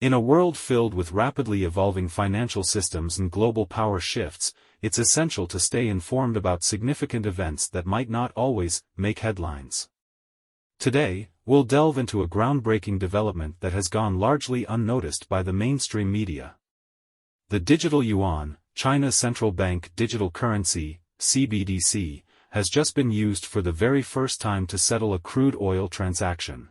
In a world filled with rapidly evolving financial systems and global power shifts, it's essential to stay informed about significant events that might not always make headlines. Today, we'll delve into a groundbreaking development that has gone largely unnoticed by the mainstream media. The digital yuan, China's central bank digital currency, CBDC, has just been used for the very first time to settle a crude oil transaction.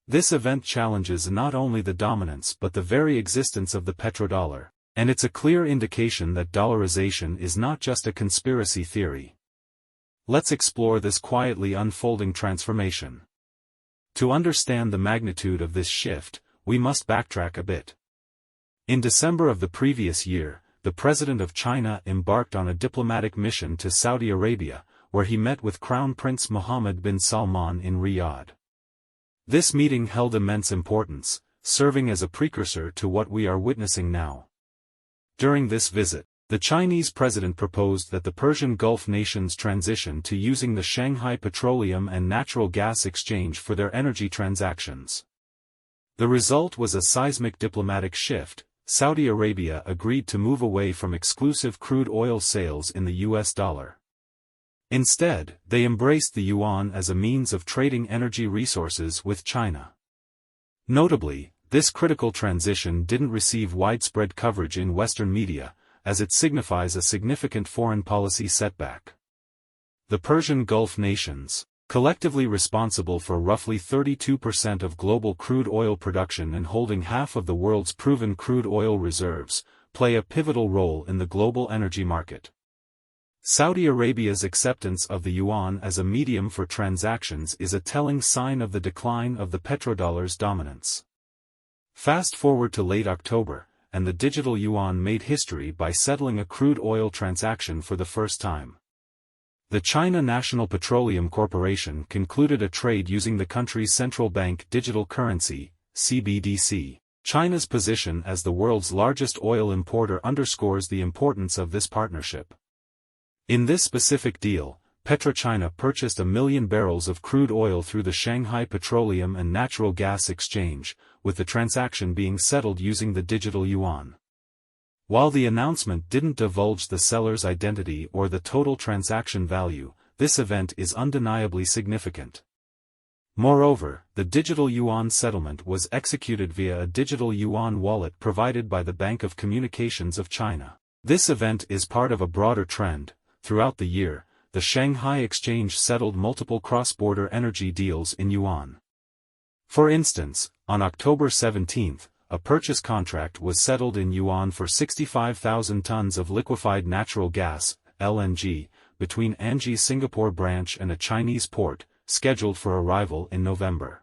This event challenges not only the dominance but the very existence of the petrodollar, and it's a clear indication that dollarization is not just a conspiracy theory. Let's explore this quietly unfolding transformation. To understand the magnitude of this shift, we must backtrack a bit. In December of the previous year, the President of China embarked on a diplomatic mission to Saudi Arabia, where he met with Crown Prince Mohammed bin Salman in Riyadh. This meeting held immense importance, serving as a precursor to what we are witnessing now. During this visit, the Chinese president proposed that the Persian Gulf nations transition to using the Shanghai Petroleum and Natural Gas Exchange for their energy transactions. The result was a seismic diplomatic shift. Saudi Arabia agreed to move away from exclusive crude oil sales in the US dollar. Instead, they embraced the yuan as a means of trading energy resources with China. Notably, this critical transition didn't receive widespread coverage in Western media, as it signifies a significant foreign policy setback. The Persian Gulf nations, collectively responsible for roughly 32% of global crude oil production and holding half of the world's proven crude oil reserves, play a pivotal role in the global energy market. Saudi Arabia's acceptance of the yuan as a medium for transactions is a telling sign of the decline of the petrodollar's dominance. Fast forward to late October, and the digital yuan made history by settling a crude oil transaction for the first time. The China National Petroleum Corporation concluded a trade using the country's central bank digital currency, CBDC. China's position as the world's largest oil importer underscores the importance of this partnership. In this specific deal, PetroChina purchased 1 million barrels of crude oil through the Shanghai Petroleum and Natural Gas Exchange, with the transaction being settled using the digital yuan. While the announcement didn't divulge the seller's identity or the total transaction value, this event is undeniably significant. Moreover, the digital yuan settlement was executed via a digital yuan wallet provided by the Bank of Communications of China. This event is part of a broader trend. Throughout the year, the Shanghai Exchange settled multiple cross-border energy deals in yuan. For instance, on October 17, a purchase contract was settled in yuan for 65,000 tons of liquefied natural gas, LNG, between Anji's Singapore branch and a Chinese port, scheduled for arrival in November.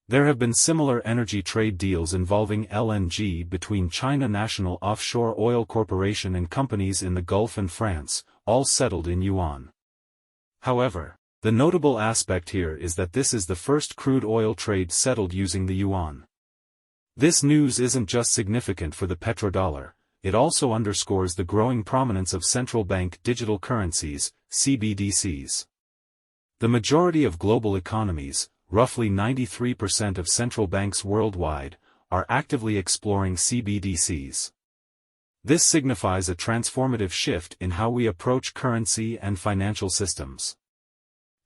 There have been similar energy trade deals involving LNG between China National Offshore Oil Corporation and companies in the Gulf and France, all settled in yuan. However, the notable aspect here is that this is the first crude oil trade settled using the yuan. This news isn't just significant for the petrodollar, it also underscores the growing prominence of central bank digital currencies, CBDCs. The majority of global economies, roughly 93% of central banks worldwide, are actively exploring CBDCs. This signifies a transformative shift in how we approach currency and financial systems.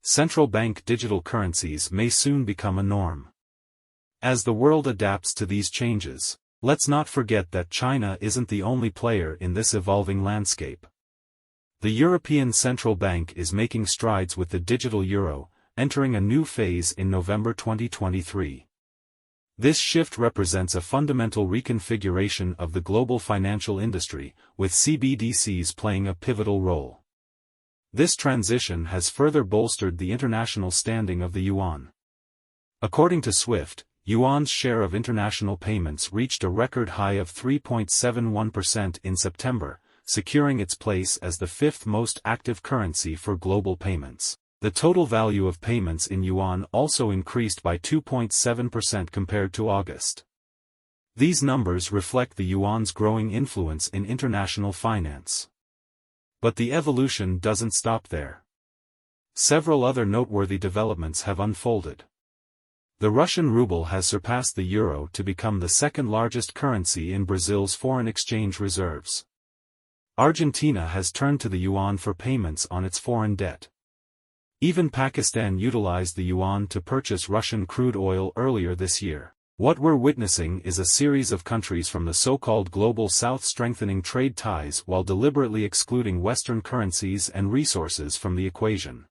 Central bank digital currencies may soon become a norm. As the world adapts to these changes, let's not forget that China isn't the only player in this evolving landscape. The European Central Bank is making strides with the digital euro, entering a new phase in November 2023. This shift represents a fundamental reconfiguration of the global financial industry, with CBDCs playing a pivotal role. This transition has further bolstered the international standing of the yuan. According to SWIFT, yuan's share of international payments reached a record high of 3.71% in September, securing its place as the fifth most active currency for global payments. The total value of payments in yuan also increased by 2.7% compared to August. These numbers reflect the yuan's growing influence in international finance. But the evolution doesn't stop there. Several other noteworthy developments have unfolded. The Russian ruble has surpassed the euro to become the second largest currency in Brazil's foreign exchange reserves. Argentina has turned to the yuan for payments on its foreign debt. Even Pakistan utilized the yuan to purchase Russian crude oil earlier this year. What we're witnessing is a series of countries from the so-called Global South strengthening trade ties while deliberately excluding Western currencies and resources from the equation.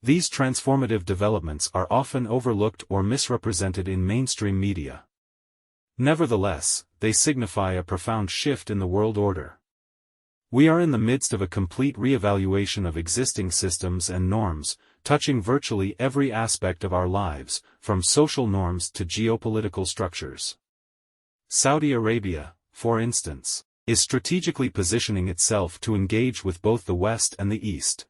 These transformative developments are often overlooked or misrepresented in mainstream media. Nevertheless, they signify a profound shift in the world order. We are in the midst of a complete re-evaluation of existing systems and norms, touching virtually every aspect of our lives, from social norms to geopolitical structures. Saudi Arabia, for instance, is strategically positioning itself to engage with both the West and the East.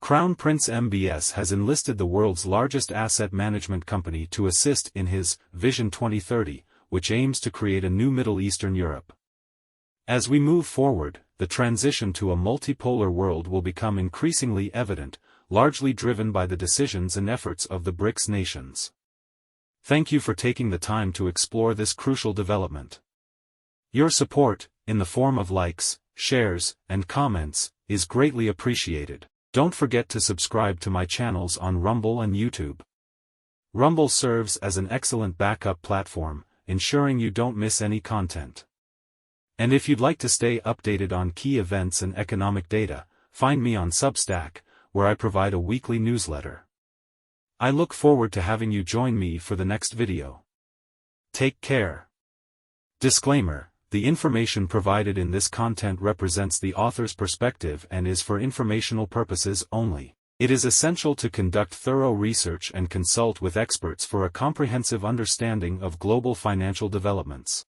Crown Prince MBS has enlisted the world's largest asset management company to assist in his Vision 2030, which aims to create a new Middle Eastern Europe. As we move forward, the transition to a multipolar world will become increasingly evident, largely driven by the decisions and efforts of the BRICS nations. Thank you for taking the time to explore this crucial development. Your support, in the form of likes, shares, and comments, is greatly appreciated. Don't forget to subscribe to my channels on Rumble and YouTube. Rumble serves as an excellent backup platform, ensuring you don't miss any content. And if you'd like to stay updated on key events and economic data, find me on Substack, where I provide a weekly newsletter. I look forward to having you join me for the next video. Take care. Disclaimer: the information provided in this content represents the author's perspective and is for informational purposes only. It is essential to conduct thorough research and consult with experts for a comprehensive understanding of global financial developments.